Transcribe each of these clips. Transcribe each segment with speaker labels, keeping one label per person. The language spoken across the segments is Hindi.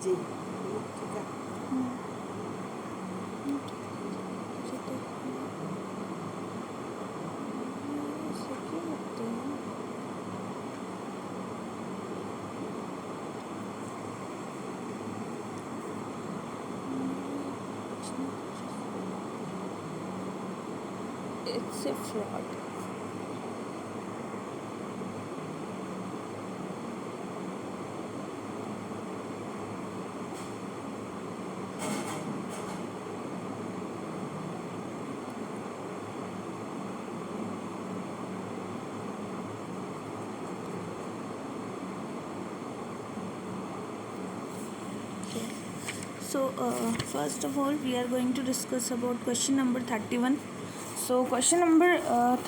Speaker 1: जी ठीक है।
Speaker 2: It's a fraud. So first of all we are going to discuss about question number 31. So question number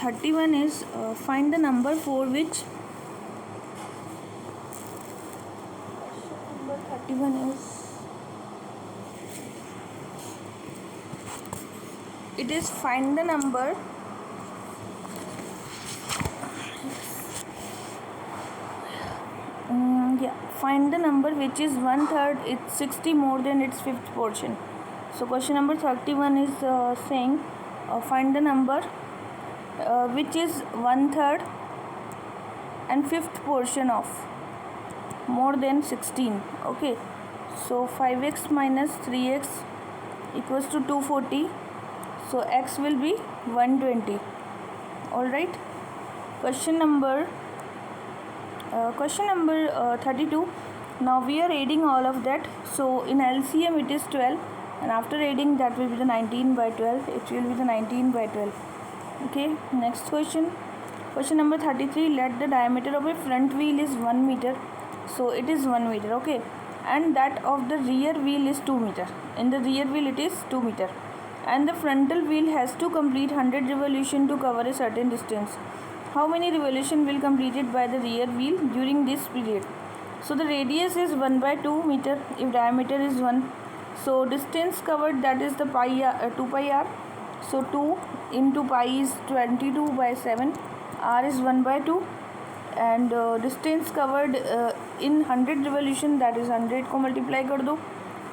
Speaker 2: 31 is find the number for which question number 31 is it is find the number find the number which is 1/3 it's 60 more than its fifth portion. So question number 31 is saying find the number which is 1/3 and fifth portion of more than 16. Okay, so 5x minus 3x equals to 240, so x will be 120. all right, question number 32. Now we are adding all of that, so in LCM it is 12, and after adding that will be the 19 by 12, it will be the 19 by 12. Okay, next question number 33. Let the diameter of a front wheel is 1 meter, so it is 1 meter. Okay, and that of the rear wheel is 2 meter. In the rear wheel it is 2 meter, and the frontal wheel has to complete 100 revolution to cover a certain distance. How many revolution will completed by the rear wheel during this period? So the radius is 1 by 2 meter if diameter is 1. So distance covered, that is the 2 pi r. So 2 into pi is 22 by 7. R is 1 by 2, and distance covered in 100 revolution, that is 100 को multiply कर दो.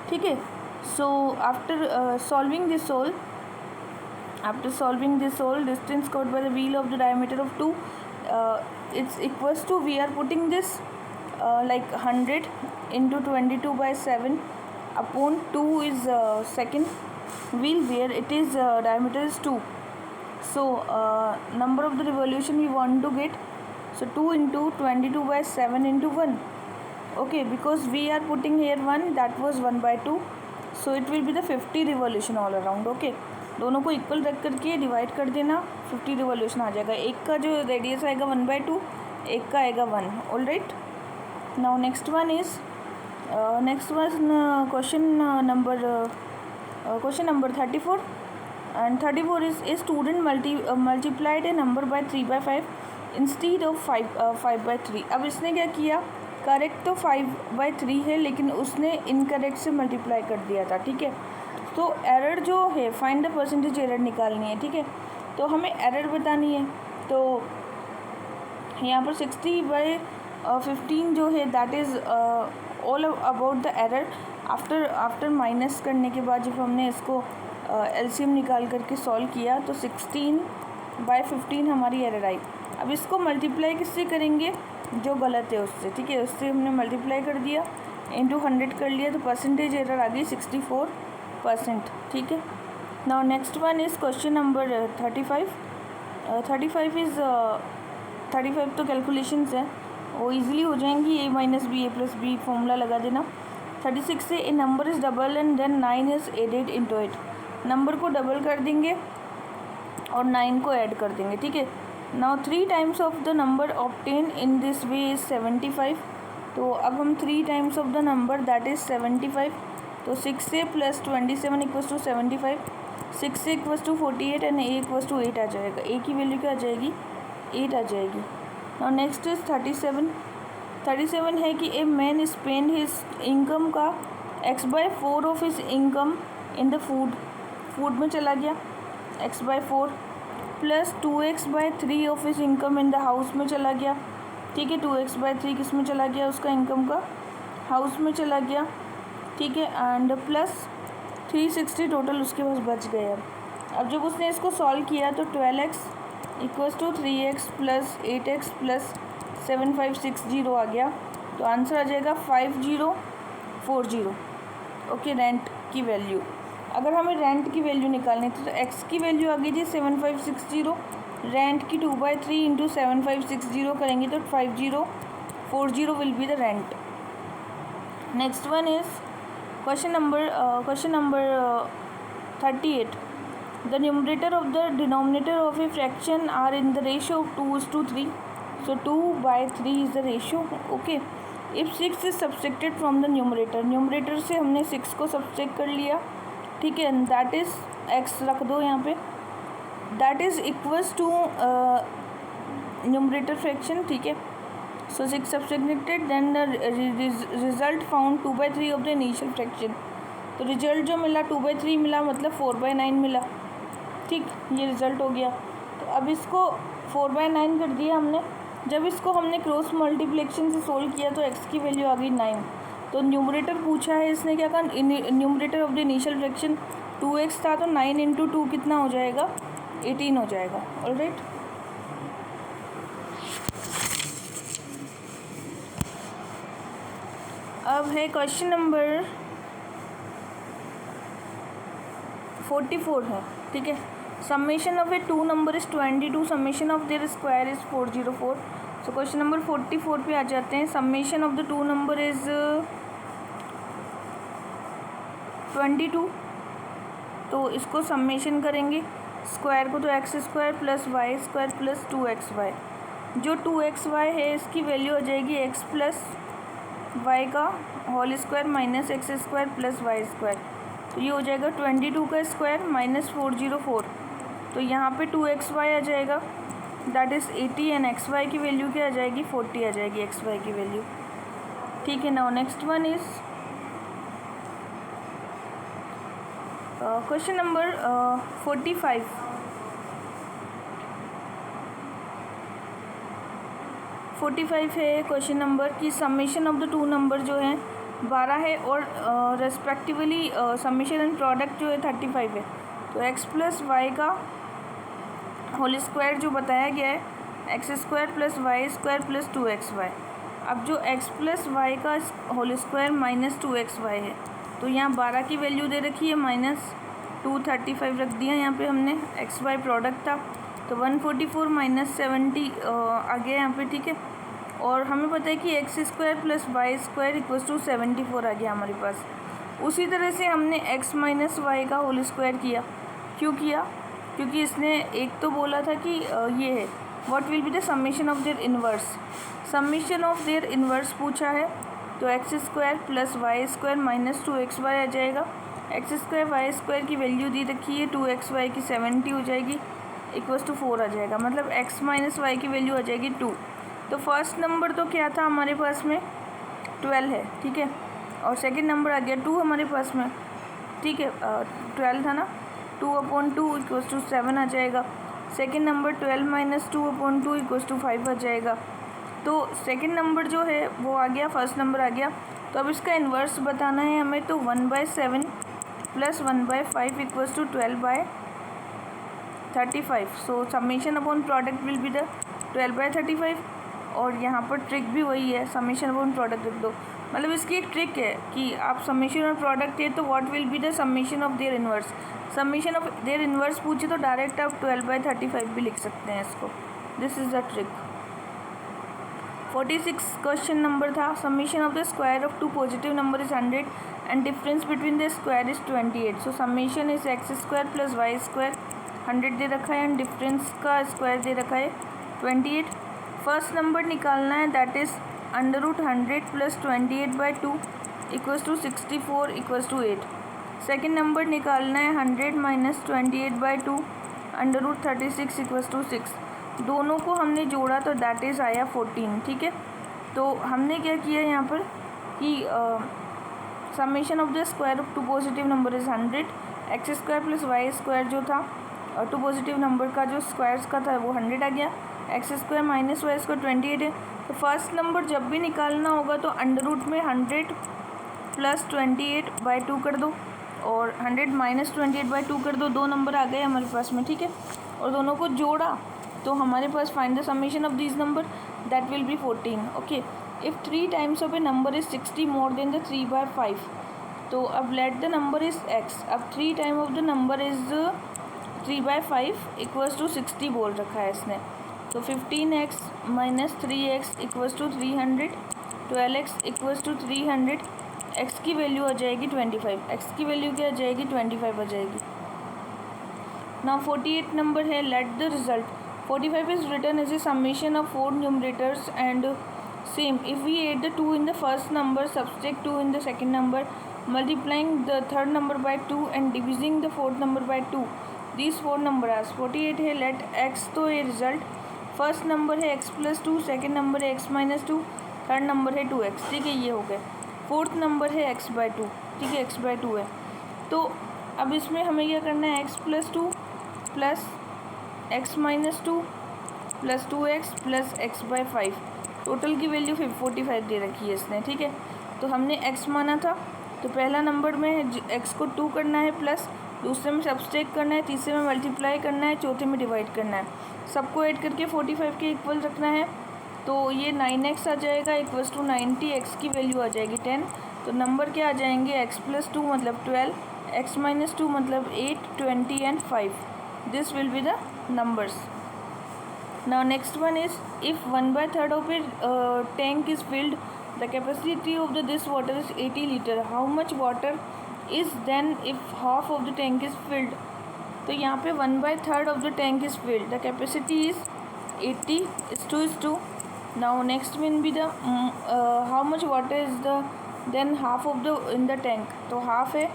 Speaker 2: ठीक है. So after solving this whole distance covered by the wheel of the diameter of 2, it's equals to, we are putting this like 100 into 22 by 7 upon 2 is second wheel where it is diameter is 2. So number of the revolution we want to get, so 2 into 22 by 7 into 1. Okay, because we are putting here 1, that was 1 by 2, so it will be the 50 revolution all around. Okay, दोनों को इक्वल रख करके डिवाइड कर देना, 50 रिवोल्यूशन आ जाएगा. एक का जो रेडियस आएगा 1 by 2, एक का आएगा 1. All right, now next one question number 34. and 34 is a student multiplied a number by 3 by 5 instead of 5 by 3. अब इसने क्या किया, करेक्ट तो 5 by 3 है, लेकिन उसने इनकरेक्ट से मल्टीप्लाई कर दिया था. ठीक है, तो एरर जो है, फाइंड द परसेंटेज एरर निकालनी है. ठीक है, तो हमें एरर बतानी है. तो यहाँ पर 60 by 15 जो है, that is all about the error. After minus करने के बाद जब हमने इसको एलसीएम निकाल करके सॉल्व किया, तो 16 by 15 हमारी एरर आई. अब इसको मल्टीप्लाई किससे करेंगे, जो गलत है उससे. ठीक है, उससे हमने मल्टीप्लाई कर दिया, इंटू 100 कर लिया, तो परसेंटेज एरर आ गई 64%. ठीक है, now next one is question number 35. 35 तो कैलकुलेशंस है, वो ईजिली हो जाएंगी. a minus b a plus b formula लगा देना. 36 से a number is double and then 9 is added into it. Number को डबल कर देंगे और 9 को ऐड कर देंगे. ठीक है, now 3 times of the number obtain in this way is 75. तो अब हम 3 times of the number, that is 75. तो 6 से प्लस 27 इक्वल्स टू 75. 6 से equals to 48 and a equals to 8 आ जाएगा. ए की वैल्यू क्या आ जाएगी, 8 आ जाएगी. नाउ नेक्स्ट इज 37 है कि ए मैन स्पेंड हिज इनकम का x/4 of his income in the food में चला गया, x/4 plus 2x/3 of his income in the house में चला गया. ठीक है, 2x/3 किस में चला गया, उसका इनकम का हाउस में चला गया. ठीक है, एंड प्लस 360 टोटल उसके पास बच गए। अब जब उसने इसको सॉल्व किया तो 12x equals to 3x plus 8x plus 7560 आ गया। तो आंसर आ जाएगा 5040। ओके, रेंट की वैल्यू, अगर हमें रेंट की वैल्यू निकालनी थी तो x की वैल्यू आ गई थी 7560, रेंट की 2/3 इंटू 7560 करेंगे तो 5040 will be the rent. Next one is question number 38. The numerator of the denominator of a fraction are in the ratio of 2:3. So 2/3 is the ratio. Okay. If 6 is subtracted from the numerator से हमने 6 को subtract कर लिया, ठीक है, that is x रख दो यहाँ पे, that is equals to numerator fraction, ठीक है। So 6 subtracted, then the result found 2/3 of the initial fraction. तो रिजल्ट जो मिला 2/3 मिला, मतलब 4/9 मिला, ठीक, ये रिज़ल्ट हो गया। तो अब इसको 4/9 कर दिया हमने। जब इसको हमने क्रॉस मल्टीप्लिकेशन से सोल्व किया तो x की वैल्यू आ गई 9। तो न्यूमरेटर पूछा है इसने क्या कहा, numerator of the initial fraction 2x था, तो 9 इंटू 2 कितना हो जाएगा, 18 हो जाएगा। ऑलराइट, अब है क्वेश्चन नंबर 44 है, ठीक है। Summation of a two number is 22, summation of their square is 404। So question number 44 पे आ जाते हैं। Summation of the two number is 22, तो इसको समेशन करेंगे, स्क्वायर को तो x square plus y square plus 2xy। जो 2xy है इसकी वैल्यू आ जाएगी एक्स प्लस वाई का whole square minus x square plus y square. तो ये हो जाएगा 22 का स्क्वायर माइनस 404। तो यहाँ पे 2xy आ जाएगा, दैट इज़ 80, एंड xy की वैल्यू क्या आ जाएगी, 40 आ जाएगी xy की वैल्यू, ठीक है। Now next one is question number 45। है क्वेश्चन नंबर की summation of the two number जो है 12 है, और रेस्पेक्टिवली समेशन एंड प्रोडक्ट जो है 35 है। तो x प्लस वाई का होल स्क्वायर जो बताया गया है x square plus y square plus 2xy। अब जो x प्लस वाई का होल स्क्वायर माइनस 2xy है, तो यहाँ 12 की वैल्यू दे रखी है, माइनस 235 रख दिया यहाँ पे हमने, एक्स वाई प्रोडक्ट था, तो 144 माइनस 70 आ गया यहाँ पे, ठीक है। और हमें पता है कि x square plus y square equals to 74 आ गया हमारे पास। उसी तरह से हमने x माइनस वाई का होल स्क्वायर किया। क्यों किया, क्योंकि इसने एक तो बोला था कि ये है what will be the summation of their inverse, summation of their inverse पूछा है, तो x square plus y square minus 2xy आ जाएगा। एक्स स्क्वायर वाई स्क्वायर की वैल्यू दी रखी है 2xy की 70 हो जाएगी, इक्वल्स टू 4 आ जाएगा, मतलब x माइनस वाई की वैल्यू आ जाएगी 2। तो फर्स्ट नंबर तो क्या था हमारे पास में 12 है, ठीक है, और सेकंड नंबर आ गया 2 हमारे पास में, ठीक है, 12 था ना, 2/2 इक्वल्स टू 7 आ जाएगा। Second number 12 minus 2/2 equals to 5 आ जाएगा। तो सेकंड नंबर जो है वो आ गया, फर्स्ट नंबर आ गया। तो अब इसका इन्वर्स बताना है हमें, तो 1/7 plus 1/5 equals to 12/35। So summation upon product will be the 12/35। और यहाँ पर ट्रिक भी वही है, समेशन अपॉन प्रोडक्ट लिख दो, मतलब इसकी एक ट्रिक है कि आप समेशन और प्रोडक्ट है तो what will be the summation of their inverse, summation of their inverse पूछे तो डायरेक्ट आप 12/35 भी लिख सकते हैं इसको, this is the trick. 46 question number था, summation of the square of two positive number is 100 and difference between the square is 28। So summation is x square plus y square, 100 दे रखा है एंड डिफरेंस का स्क्वायर दे रखा है 28। फर्स्ट नंबर निकालना है, that is √100 plus 28/2 equals to 64 equals to 8। Second number निकालना है 100 माइनस 28/2 √36 इक्वल्स टू 6। दोनों को हमने जोड़ा तो दैट इज़ आया 14, ठीक है। तो हमने क्या किया यहाँ पर कि summation of the square of two positive number is 100, x square plus y square जो था टू पॉजिटिव नंबर का जो स्क्वायर्स का था वो 100 आ गया, x square minus y square 28 है। तो फर्स्ट नंबर जब भी निकालना होगा तो अंडर रूट में 100 प्लस 28/2 कर दो और 100 माइनस 28/2 कर दो, 2 नंबर आ गए हमारे पास में, ठीक है। और दोनों को जोड़ा तो हमारे पास find the summation of this number, that will be 14, okay. If 3 times of a number is 60 more than the 3/5, तो अब let the number is x। अब 3 time of the number is 3/5 equals to 60 बोल रखा है इसने, तो 15x minus 3x equals to 300, 12x equals to 300, x की वैल्यू आ जाएगी 25, x की वैल्यू क्या आ जाएगी 25 आ जाएगी। नाउ 48 नंबर है, let the result. 45 is written as a summation of 4 numerators and same if we add the 2 in the first number, subtract 2 in the second number, multiplying the third number by 2 and dividing the fourth number by 2, these 4 numbers 48 है। लेट x, तो ये रिजल्ट फर्स्ट नंबर है x प्लस 2, सेकेंड नंबर है x माइनस 2, थर्ड नंबर है 2x, ठीक है, ये हो गया। फोर्थ नंबर है x/2, ठीक है, x/2 है। तो अब इसमें हमें क्या करना है, x plus 2 plus x minus 2 plus 2x plus x/5, total की वैल्यू 45 दे रखी है इसने, ठीक है। तो हमने x माना था, तो पहला नंबर में x को 2 करना है प्लस, दूसरे में सब्सट्रैक्ट करना है, तीसरे में मल्टीप्लाई करना है, चौथे में डिवाइड करना है, सबको ऐड करके 45 के इक्वल रखना है। तो ये 9x आ जाएगा इक्वल्स टू 90, x की वैल्यू आ जाएगी 10, तो नंबर क्या आ जाएंगे, x प्लस 2 मतलब 12, x माइनस 2 मतलब 8, 20 and 5, this will be the numbers. Now next one is, if 1/3 of a tank is filled, the capacity of this water is 80 liter. How much water is then if half of the tank is filled? तो यहाँ पे 1/3 of the tank is filled. The capacity is 80:2. Now next will be the how much water is the then half of the in the tank. तो half है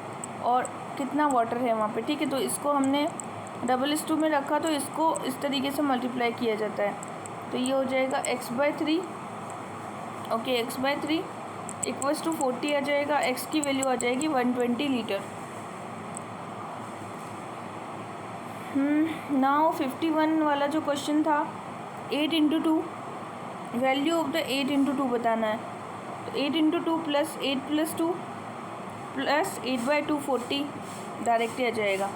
Speaker 2: और कितना वाटर है वहाँ पे, ठीक है। तो इसको हमने 2:2 में रखा, तो इसको इस तरीके से मल्टीप्लाई किया जाता है, तो ये हो जाएगा x/3, okay, x/3 equals to 40 आ जाएगा, x की वैल्यू आ जाएगी 120 लीटर। नाउ 51 वाला जो क्वेश्चन था, 8 × 2, वैल्यू ऑफ द 8 × 2 बताना है, तो 8 × 2 प्लस 8 प्लस 2 प्लस 8/2 40 डायरेक्ट आ जाएगा।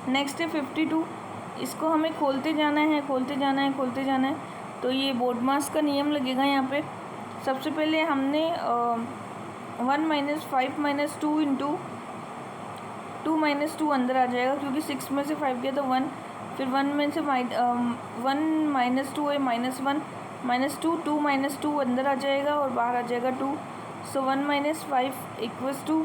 Speaker 2: नेक्स्ट है 52, इसको हमें खोलते जाना है, खोलते जाना है, खोलते जाना है, तो ये बोर्डमास का नियम लगेगा यहाँ पे। सबसे पहले हमने 1 - 5 - 2 × 2 - 2 अंदर आ जाएगा, क्योंकि 6 में से 5 गया तो 1, फिर 1 में से 1 - 2 है -1 -2, 2 - 2 अंदर आ जाएगा और बाहर आ जाएगा 2, सो 1 - 5 equals to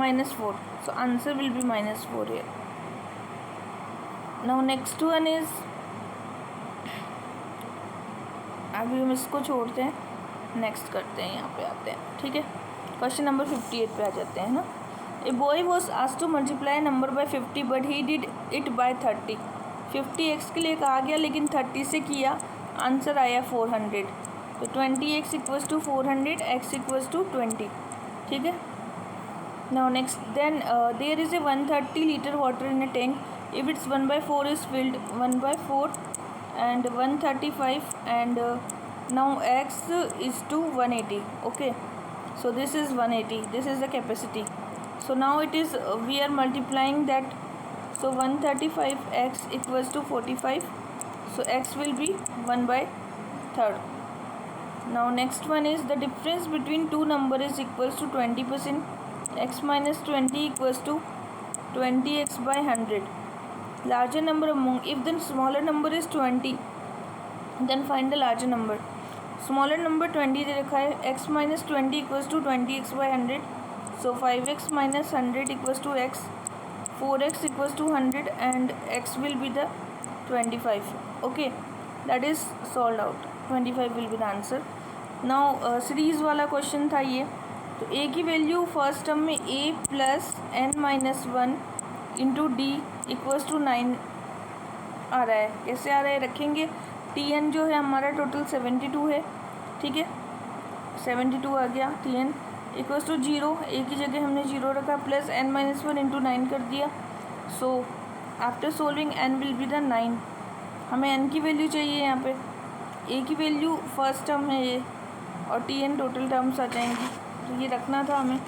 Speaker 2: -4, so answer will be -4 here. Now next one is, अभी हम इसको छोड़ते हैं, नेक्स्ट करते हैं, यहाँ पे आते हैं, ठीक है। क्वेश्चन नंबर 58 पे आ जाते हैं ना। A boy was asked to multiply number by 50 but he did it by 30। 50x के लिए कहा गया लेकिन 30 से किया, आंसर आया 400, तो 20x equals to 400, x equals to 20, ठीक है। Now next, then there is a 130 liter water in a tank. If its 1/4 is filled, 1/4 and 135, and now x is to 180. Okay, so this is 180. This is the capacity. So now it is we are multiplying that. So 135x equals to 45. So x will be 1/3. Now next one is, the difference between two numbers is equals to 20%. x minus 20 equals to 20x by 100. Larger number among, if the smaller number is 20, then find the larger number. Smaller number 20 दे रखा है, x minus 20 equals to 20x by 100. So 5x minus 100 equals to x, 4x equals to 100, and x will be the 25. Okay, that is solved out. 25 will be the answer. Now series वाला क्वेश्चन था ये, तो a की वैल्यू फर्स्ट टर्म में a plus n-1 into d equals to 9 आ रहा है। कैसे आ रहा है, रखेंगे tn जो है हमारा टोटल 72 है, ठीक है, 72 आ गया। tn इक्वल्स टू 0, a की जगह हमने 0 रखा, प्लस n-1 इंटू 9 कर दिया। So after solving n will be the 9, हमें n की वैल्यू चाहिए यहाँ पे, ए की वैल्यू फर्स्ट टर्म है ये, और टी एन टोटल टर्म्स आ जाएंगी, तो ये रखना था हमें।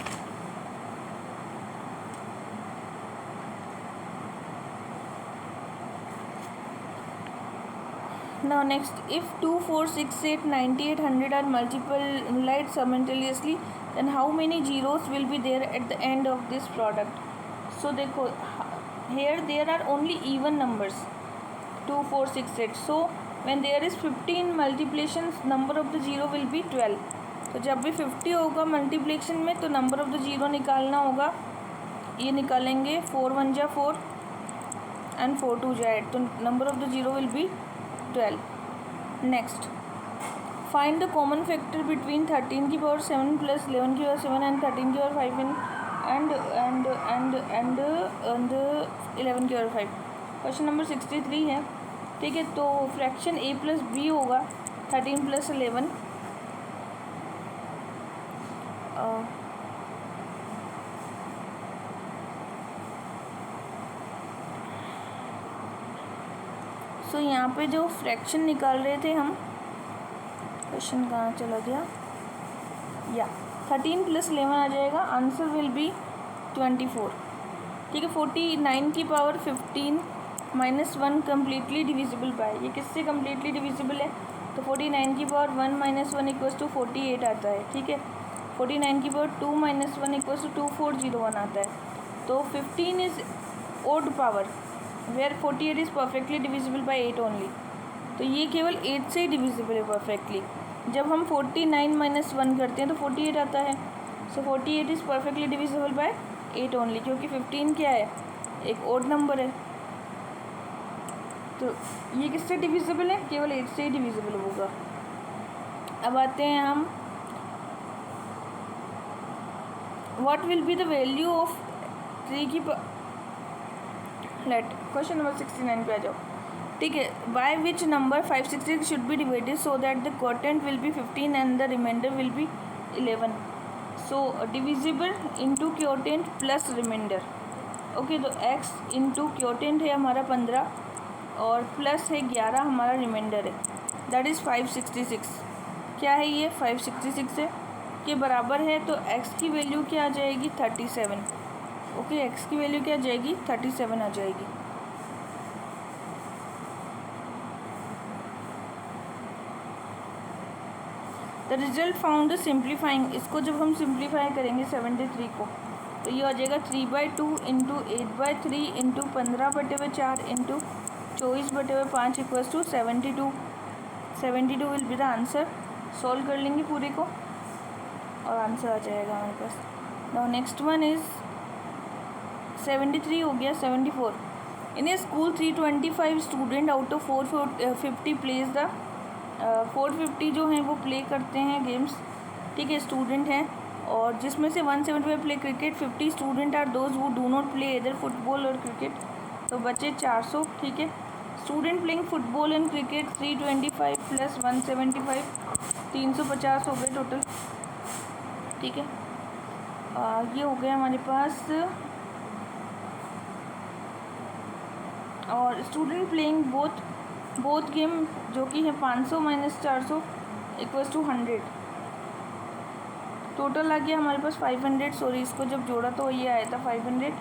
Speaker 2: Now next, if 2, 4, 6, 8, 98, 100 are multiplied simultaneously, then how many zeros will be there at the end of this product? So देखो, here there are only even numbers, 2, 4, 6, 8. So when there is 15 multiplications, number of the zero will be 12. तो जब भी 50 होगा मल्टीप्लिकेशन में, तो नंबर ऑफ द ज़ीरो निकालना होगा, ये निकालेंगे 4 1 जा 4 एंड 4 2 जा 8, तो number of the zero will be 12. Next, find the common factor between 13 की पावर 7 प्लस 11 की पावर 7 एंड 13 की पावर 5 एंड 11 की पावर 5. क्वेश्चन नंबर 63 है, ठीक है। तो फ्रैक्शन a प्लस बी होगा 13 प्लस 11, सो यहाँ पे जो फ्रैक्शन निकाल रहे थे हम, क्वेश्चन कहाँ चला गया, या 13 प्लस 11 आ जाएगा, आंसर विल बी 24, ठीक है। 49 की power 15 minus 1 completely divisible by, ये किससे कम्प्लीटली डिविजिबल है, तो 49 की पावर 1 माइनस 1 इक्वल्स टू 48 आता है, ठीक है। 49 की पावर 2 माइनस 1 इक्वल्स टू 2401 आता है। तो 15 is odd power where 48 is perfectly divisible by 8 only, तो ये केवल 8 से ही डिविजिबल है परफेक्टली। जब हम 49 माइनस 1 करते हैं तो 48 आता है, सो 48 is perfectly divisible by 8 only, क्योंकि 15 क्या है, एक ओड नंबर है, तो ये किससे डिविजिबल है, केवल 8 से ही डिविजिबल होगा। अब आते हैं हम, what will be the value of 3 की लेट, क्वेश्चन नंबर 69 पे आ जाओ, ठीक है। By which number 566 should be divided so that the quotient will be 15 and the remainder will be 11. So divisible into quotient plus remainder, okay. तो x इंटू क्वोटिएंट है हमारा 15 और प्लस है 11 हमारा रिमाइंडर है, दैट इज़ 566। क्या है ये, 566 है के बराबर है, तो x की वैल्यू क्या आ जाएगी, 37, ओके। x की वैल्यू क्या आ जाएगी, 37 आ जाएगी। द रिजल्ट फाउंड सिंप्लीफाइंग, इसको जब हम सिंप्लीफाई करेंगे 73 को, तो ये आ जाएगा 3/2 into 8/3 into 15/4 into 24/5 equals to 72. 72 will be the answer. Solve कर लेंगे पूरे को और आंसर आ जाएगा हमारे पास। नाउ नेक्स्ट वन इज़ 73 हो गया, 74। In a school 325 student out of 450 plays the 450 जो हैं वो प्ले करते हैं गेम्स, ठीक है, स्टूडेंट हैं, और जिसमें से 175 play cricket, 50 student are those who do not play इधर फुटबॉल और क्रिकेट, तो बचे 400, ठीक है। Student playing football and cricket 325 plus 175 350 हो गए टोटल, ठीक है। ये हो गया हमारे पास, और स्टूडेंट प्लेइंग बोथ गेम जो कि है 500 माइनस 400 इक्वल्स टू 100, टोटल आ गया हमारे पास 500। सॉरी, इसको जब जोड़ा तो ये आया था 500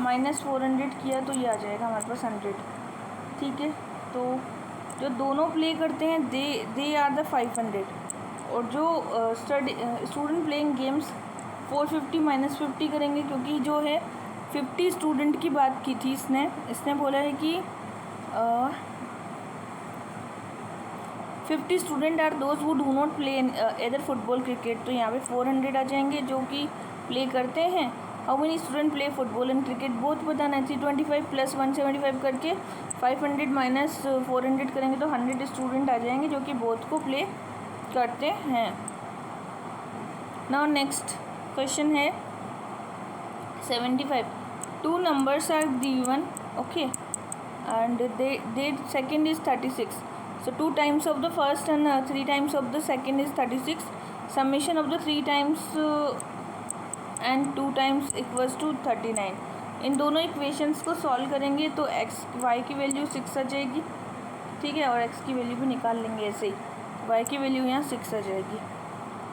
Speaker 2: माइनस 400 किया तो ये आ जाएगा हमारे पास 100, ठीक है। तो जो दोनों प्ले करते हैं दे आर द 500, और जो स्टूडेंट प्लेइंग गेम्स 450 माइनस 50 करेंगे, क्योंकि जो है 50 स्टूडेंट की बात की थी इसने बोला है कि 50 student are those who do not play इधर फुटबॉल क्रिकेट, तो यहाँ पे 400 आ जाएंगे जो कि प्ले करते हैं। How many student play football and cricket both बताना है, 325 प्लस 175 करके 500 माइनस 400 करेंगे तो 100 स्टूडेंट आ जाएंगे जो कि बोथ को प्ले करते हैं। नाउ नेक्स्ट क्वेश्चन है 75। 2 numbers are given, okay, and they second is 36. So 2 times of the first and 3 times of the second is 36. Summation of the 3 times and 2 times equals to 39. इन दोनों इक्वेशंस को सॉल्व करेंगे तो x y की वैल्यू 6 आ जाएगी, ठीक है, और एक्स की वैल्यू भी निकाल लेंगे ऐसे ही, वाई की वैल्यू यहाँ 6 आ जाएगी।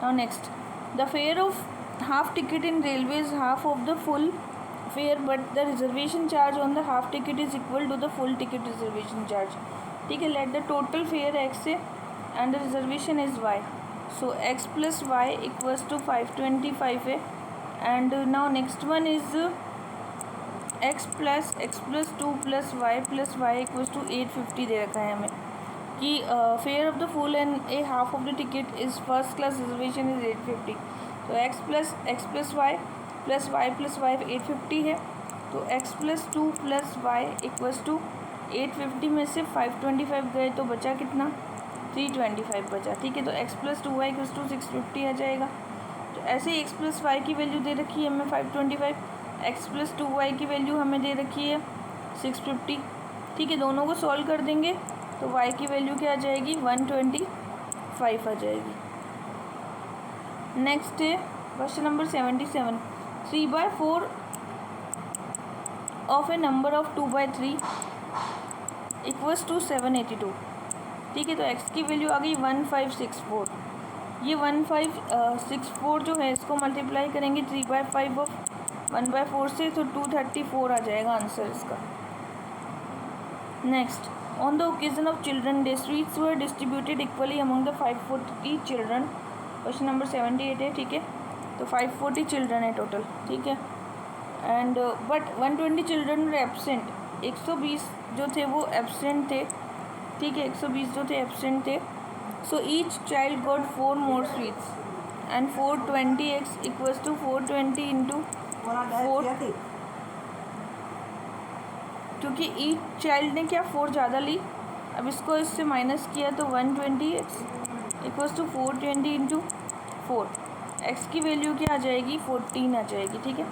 Speaker 2: Now next, the fare of half ticket in railway is half of the full fare but the reservation charge on the half ticket is equal to the full ticket reservation charge. ठीक है, let the total fare x है and the reservation is y, so x plus y equals to 525 है। And now next one is x plus 2 plus y equals to 850 दे रखा है हमें कि fare of the full and a half of the ticket is first class reservation is 850। तो x plus y plus y 850 है, तो x plus 2 plus y equals to 850 में से 525 गए तो बचा कितना, 325 बचा। ठीक है, तो x plus 2 y equals to 650 आ जाएगा। तो ऐसे ही एक्स प्लस वाई की वैल्यू दे रखी है हमें 525, एक्स प्लस 2 वाई की वैल्यू हमें दे रखी है 650। ठीक है, दोनों को सॉल्व कर देंगे तो वाई की वैल्यू क्या आ जाएगी, 125 आ जाएगी। नेक्स्ट है question number 77, 3/4 of a number of 2/3 equals to 782। ठीक है, तो x की वैल्यू आ गई 1564। ये 1564 जो है इसको मल्टीप्लाई करेंगे 3/5 ऑफ 1/4 से, तो 234 आ जाएगा आंसर इसका। Next, on the occasion of children day sweets were distributed equally among the 540 children. Question number 78 है। ठीक है, तो 540 चिल्ड्रन है टोटल। ठीक है, and but 120 children were absent, 120 जो थे वो एब्सेंट थे। ठीक है, 120 जो थे एब्सेंट थे। So each child got 4 more sweets and 420x equals to 420 into 4, क्योंकि ईच चाइल्ड ने क्या 4 ज़्यादा ली। अब इसको इससे माइनस किया तो 120x equals to 420 into 4। X की वैल्यू क्या आ जाएगी, 14 आ जाएगी। ठीक है,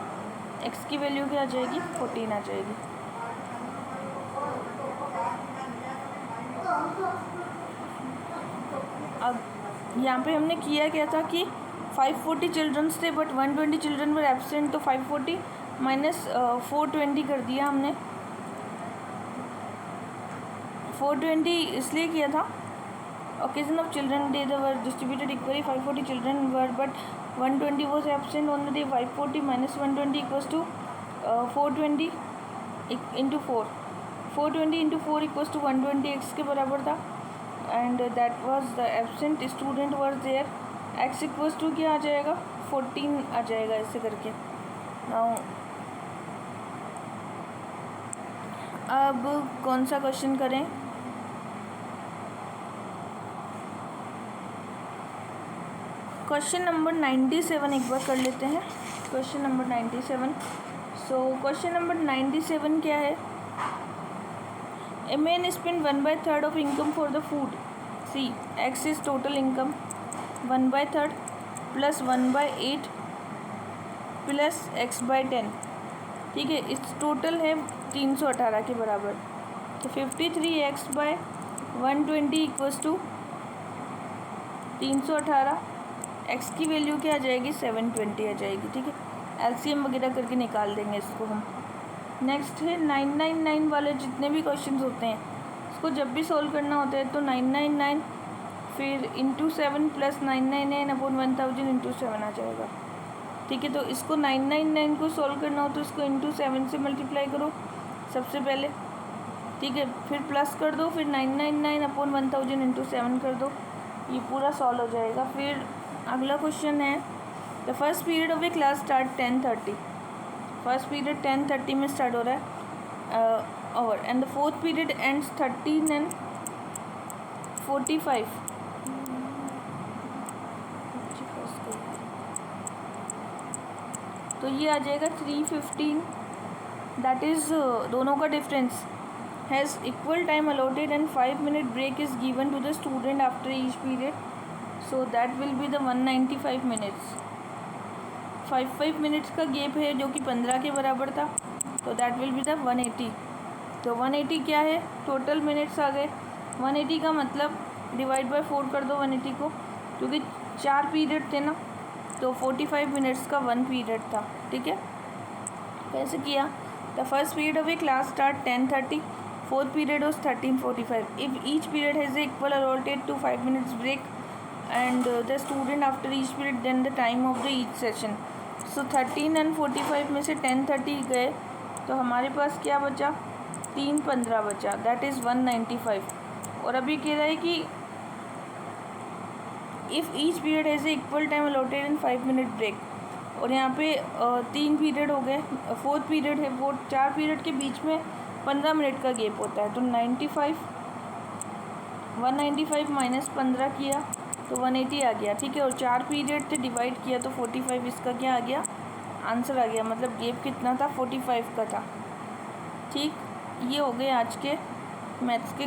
Speaker 2: एक्स की वैल्यू क्या आ जाएगी, 14 आ जाएगी। अब यहाँ पे हमने किया क्या था कि 540 चिल्ड्रंस थे बट 120 चिल्ड्रन वर एब्सेंट, तो 540 माइनस 420 कर दिया हमने। 420 इसलिए किया था, occasion of children day they were distributed equally, 540 children were but 120 was absent on the day। 540 minus 120 equals to 420 into 4, 420 into 4 equals to 120 x के बराबर था। And that was the absent student were there, x equals to क्या आ जाएगा, 14 आ जाएगा ऐसे करके। नाउ अब कौन सा क्वेश्चन करें, क्वेश्चन नंबर 97 एक बार कर लेते हैं। Question number 97। So question number 97 क्या है, a man spend 1/3 of income for the food. C X is total income, 1/3 plus 1/8 प्लस x/10। ठीक है, इस टोटल है 318 के बराबर। तो 53x/120 इक्वल्स टू 318। एक्स की वैल्यू क्या आ जाएगी, 720 आ जाएगी। ठीक है, एलसीएम वगैरह करके निकाल देंगे इसको हम। नेक्स्ट है 999 वाले जितने भी क्वेश्चंस होते हैं इसको जब भी सॉल्व करना होता है तो 999 फिर इंटू 7 प्लस 999 अपॉन 1000 इंटू 7 आ जाएगा। ठीक है, तो इसको 999 को सॉल्व करना हो तो इसको इंटू 7 से मल्टीप्लाई करो सबसे पहले। ठीक है, फिर प्लस कर दो, फिर 999 अपॉन 1000 इंटू 7 कर दो, ये पूरा सॉल्व हो जाएगा। फिर अगला क्वेश्चन है, the first period of A class start 10:30। First period 10:30 में स्टार्ट हो रहा है और and the fourth period ends 13:45। तो ये आ जाएगा 3:15, दैट इज़ दोनों का difference. Has equal time allotted and 5 minute break is given to the student after each period, so that will be the 195 minutes. 5 minutes का गैप है जो कि 15 के बराबर था, तो दैट विल बी द 180। तो 180 क्या है, टोटल मिनट्स आ गए। 180 का मतलब डिवाइड बाय 4 कर दो 180 को, क्योंकि 4 पीरियड थे ना, तो 45 मिनट्स का 1 पीरियड था। ठीक है, कैसे किया, the first period of A class start 10:30, Fourth period was 13:45. If each period has a equal allotted to 5 minutes break and the student after each period, then the time of the each session. So 13 and 45 में से 10:30 गए तो हमारे पास क्या बचा, 3:15 बचा, दैट इज़ 195. और अभी कह रहा है कि if each period has a equal time allotted in 5 minute break, और यहाँ पे 3 पीरियड हो गए, फोर्थ पीरियड है, वो 4 पीरियड के बीच में 15 मिनट का गैप होता है, तो 195 माइनस 15 किया तो 180 आ गया, ठीक है। और 4 पीरियड थे, डिवाइड किया तो 45 इसका क्या आ गया, आंसर आ गया, मतलब गैप कितना था, 45 का था, ठीक। ये हो गए आज के मैथ्स के